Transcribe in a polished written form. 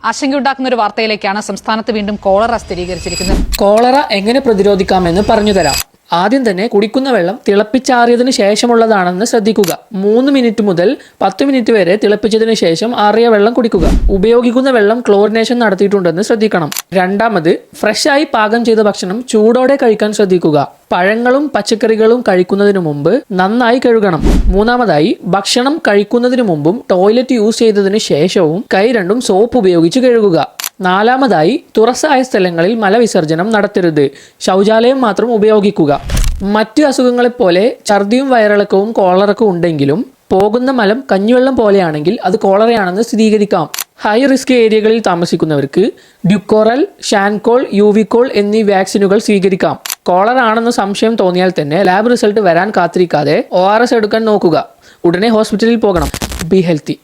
ആശങ്കയുണ്ടാക്കുന്ന ഒരു വാർത്തയിലേക്കാണ് സംസ്ഥാനത്ത് വീണ്ടും കോളറ സ്ഥിരീകരിച്ചിരിക്കുന്നത്. കോളറ എങ്ങനെ പ്രതിരോധിക്കാമെന്ന് പറഞ്ഞുതരാം. ആദ്യം തന്നെ കുടിക്കുന്ന വെള്ളം തിളപ്പിച്ചാറിയതിനു ശേഷമുള്ളതാണെന്ന് ശ്രദ്ധിക്കുക. 3 മിനിറ്റ് മുതൽ 10 മിനിറ്റ് വരെ തിളപ്പിച്ചതിന് ശേഷം ആറിയ വെള്ളം കുടിക്കുക. ഉപയോഗിക്കുന്ന വെള്ളം ക്ലോറിനേഷൻ നടത്തിയിട്ടുണ്ടെന്ന് ശ്രദ്ധിക്കണം. രണ്ടാമത്, ഫ്രഷായി പാകം ചെയ്ത ഭക്ഷണം ചൂടോടെ കഴിക്കാൻ ശ്രദ്ധിക്കുക. പഴങ്ങളും പച്ചക്കറികളും കഴിക്കുന്നതിന് മുമ്പ് നന്നായി കഴുകണം. മൂന്നാമതായി, ഭക്ഷണം കഴിക്കുന്നതിന് മുമ്പും ടോയ്ലറ്റ് യൂസ് ചെയ്തതിനു ശേഷവും കൈ രണ്ടും സോപ്പ് ഉപയോഗിച്ച് കഴുകുക. നാലാമതായി, തുറസായ സ്ഥലങ്ങളിൽ മലവിസർജനം നടത്തരുത്. ശൗചാലയം മാത്രം ഉപയോഗിക്കുക. മറ്റു അസുഖങ്ങളെപ്പോലെ ഛർദിയും വയറിളക്കവും കോളറക്കും ഉണ്ടെങ്കിലും പോകുന്ന മലം കഞ്ഞിവെള്ളം പോലെയാണെങ്കിൽ അത് കോളറയാണെന്ന് സ്ഥിരീകരിക്കാം. ഹൈ റിസ്ക് ഏരിയകളിൽ താമസിക്കുന്നവർക്ക് ഡ്യുക്കോറൽ, ഷാൻകോൾ, യുവിക്കോൾ എന്നീ വാക്സിനുകൾ സ്വീകരിക്കാം. കോളറ ആണെന്ന് സംശയം തോന്നിയാൽ തന്നെ ലാബ് റിസൾട്ട് വരാൻ കാത്തിരിക്കാതെ ORS എടുക്കാൻ നോക്കുക. ഉടനെ ഹോസ്പിറ്റലിൽ പോകണം. Be healthy.